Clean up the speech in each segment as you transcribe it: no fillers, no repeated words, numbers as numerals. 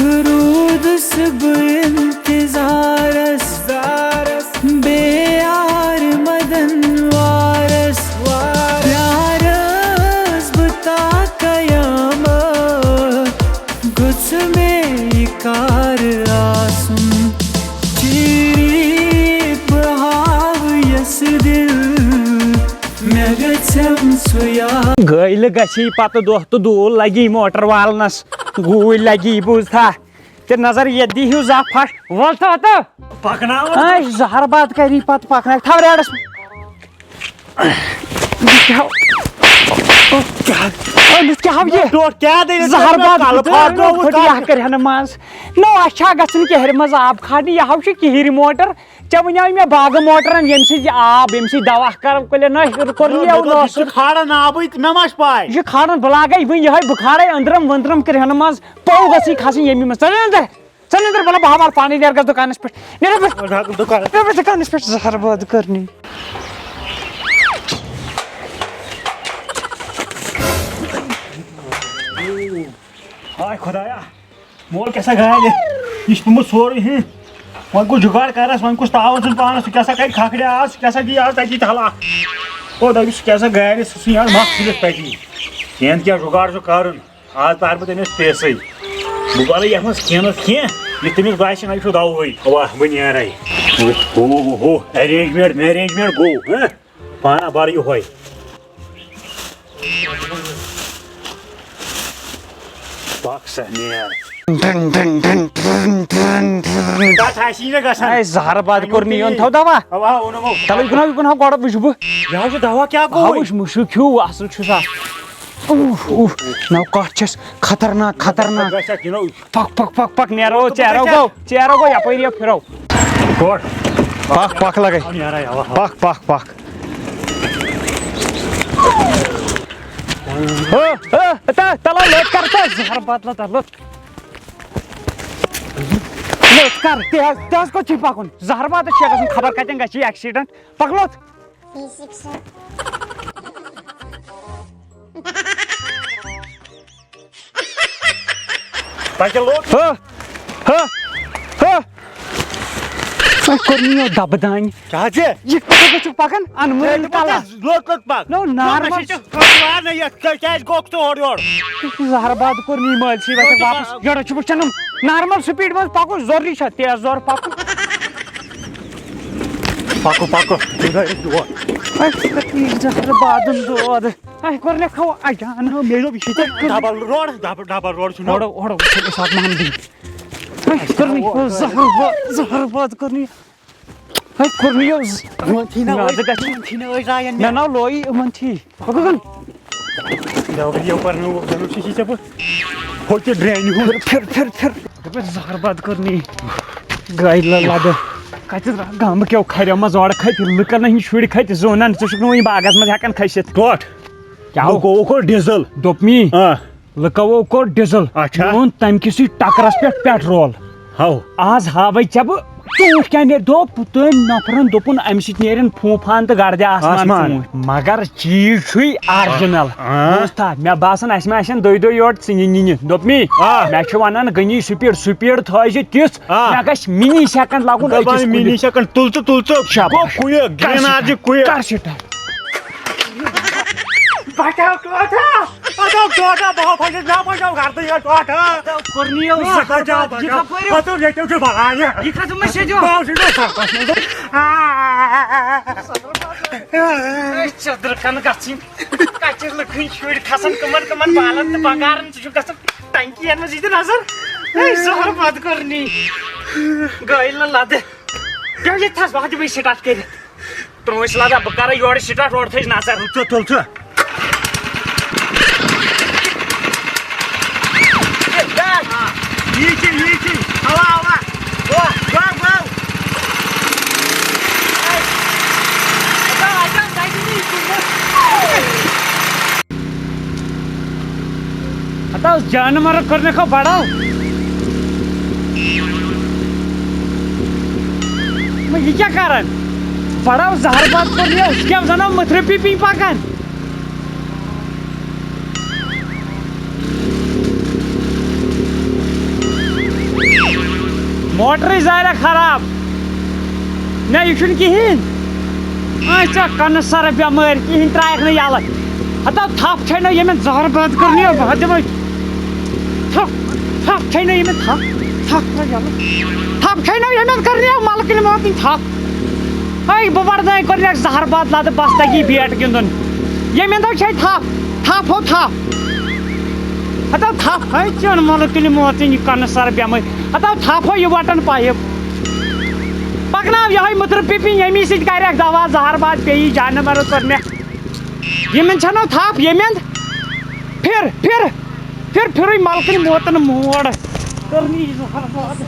Rude सब इंतजारस बेयार मदन वारस प्यारस बता कयामत गुस में इकार आसुम चीरी बहाव यस दिल मैं गच्छम सुया गैल गसी पत दोह तो दूल लगी मोटर वालनस गूल लगी बुझा ते नजर ये दी हूँ जा फट वलता तो पकना जहर बात करी पत पकना था रेडस क्या ये क्या दे जहर बात कर माज नो अच्छा गसन कहर मज आब खानी यह कहर मोटर चे वन मे बाग मोटर यम आब यम दवा कर खाड़न आब मे मा पाय यह खाड़न बह लागे वो यह बह खाड़े अंदरम वंदरम कर मज पौ गसी खसन यम मज चल अंदर बना बह मार पानी नेर दुकान पे दुकान पे जहर बात करनी हाय खुदाया मोल कैसा गया ये तुम सोरी हैं वन को जुगाड़ कर वन को तावन सुन पाना कैसा कर खाखड़े आज कैसा दी आज तकी थला ओ दस कैसा गया रे सुसी यार माख फिर पैकी केन क्या जुगाड़ जो कारण आज तार बते ने पैसे बुबाले यमस केन के ये तमिस बाइस न छु दाव होई वाह बन यार हो अरेंजमेंट गो हैं पाना बार यो होई जहर बात करनी थो दवा तल गुना गड़ वुच बह दवा क्या वुच मुशु ख्यू असल नौ कत खतरनाक पक नेरो चेरो गो यपर फिरो पक लगे पक तला लट कर जहर बात लट कर तेज को पकुन जहर बात खबर कतन ग एक्सीडेंट पकलोत दबदान पकन अनमोल जहर बात कोर मल वापस नॉर्मल स्पीड में पकु जोरी तेज जोर पकु जहर बादन दोद कोर खो अजान डबल रोड साथ में हम दी जहर बात करनी ना लोई मन थी फिर जहर बात करनी गाय लद कत गम क्या खर मज और खत लुकन हंद शुर खत जोनन वन बागस मज हेकन खसित टोट क्या को डीजल दोपमी लुको कोर डीजल ओन तम किस टकरस पे पेट्रोल आज हावे चे बह ूट क्या दोप तुम नफरन दोपन अम सन फूफान तो गर्द आसमान मगर चीज आर्जिनल मे बासान अस दो योर इन दोपमी मे वन गनी स्पीड थी तिथ मे ग मिनी सेकंड लगुन मिनी सेकंड तुल बचाओ टोटा बहुत फटे ना बचाओ घर तो यार टोटा करनियो बचाओ तो लेके उठे भगाने ये खा तुम से जो चदर कन गसिन काचर लखन छुड़ खसन कमन बालन त बगारन छु गसन टंकी न जिद नजर जहर बात करनी गइल लादे क्या थस बात भी स्टार्ट कर त्रोस लादा बकार योर स्टार्ट रोड थेस ना सर चल Yiğit. Hava. Go. Adam saygılı आता जानवर करने का बढ़ाओ मैं ये क्या कारण बढ़ाओ जहर बात कर लिया उसके अब जाना मथुरे पी पाकन मोटर जायरा खराब ना यह कहें अच्छा कन सर बेमार कहें त्रायक ना यल हता थप छे ना ये जहर बंद करनी बह दिम थप छे ना ये थप छे ना ये करनी मालकिन मोत थप hey बह बर्दाय कर जहर बंद लाद बस तगी बैट गिंदन ये दो छे थप हो थप हता थप है चन मालकिन मोत कन सर बेमार हता थप हो ये वटन पाइप पकनाव यह मुतर पिपि यमी सत कर दवा जहरबाद पे जानवर कर यमन छनो थप यमन फिर मालकिन मोतन मोड़ करनी जहरबाद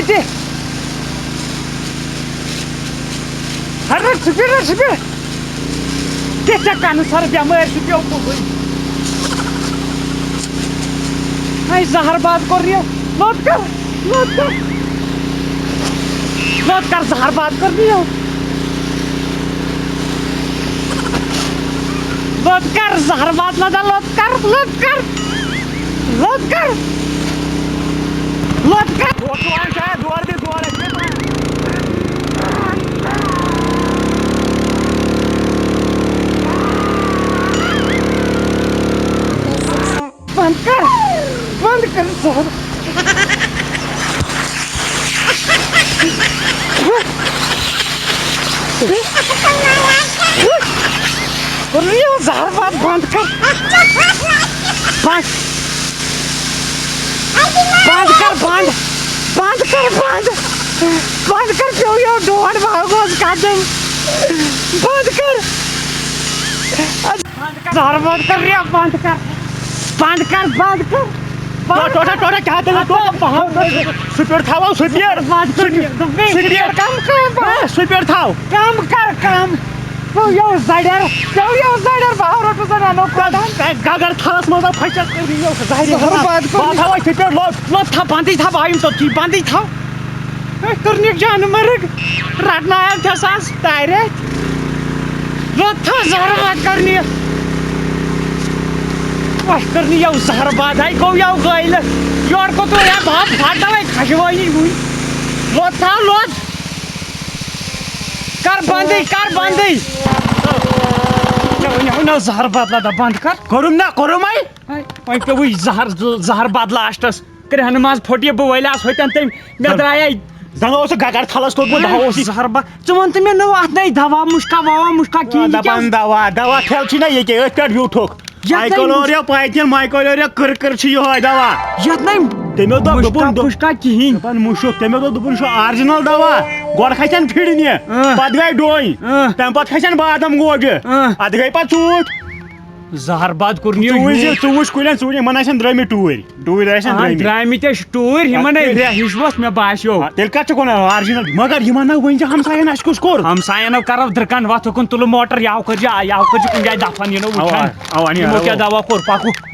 दे अरे सुपीर क्या कान सर बेमार सुपियो जहरबाद कर लोट कर जहरबाद कर दियो लोट कर जहरबाद लगा लोट कर बंद कर सर जहरबाद बंद कर क्यों यो डोड़ भागोस काटम बंद कर जहरबाद कर रिया बंद कर टोटा क्या देना तो सुपर थाओ सुपर काम कर तो यो जाइडर बाहर तो जना नो गागर थास मजा फचक कर यो जाइडर बात थाओ सुपर लो था बांधी था भाई तो की बांधी था करने जानवर रटना है क्या सांस डायरेक्ट लो था जहरबाद करनी वाह करनी यो जहरबाद है को यो गइल योर को तो या बाप फाटा है खशवाई हुई लो था लो कर बंदी ना जहरबाद ला बंद कर करुम आई पे वही जहरबाद लास्टस कर नमाज फटिए बह वलियास होतन तम मे द्राया जन गगर थलस तो जहरबाद चुन तो मे नो अत दवा मुश्का की दवा थल छी ना ये के अत पे यूठुक माइकोलोरिया पाइटिन माइकोलोरिया कर छी यो दवा यत नहीं तेमे तो दुबुन मुश्का किहिन पन मुशुक तेमे तो दुबुन शो ओरिजिनल दवा गोड खचन फिड़ने पत गई डोई तम पत खचन बादम गोज अद गई पत चूट जहरबाद करनी चूच कुलन चूच मन आसन द्रमी टूर आसन द्रमी टूर यमन हिशवस मे बास्यो तेल कत कोन ओरिजिनल मगर यमन न वन हमसायन अस कुछ कोर हमसायन करव दरकन वत कुन तुल मोटर याव कर कुन जाय दफन यनो क्या दवा कोर पाकू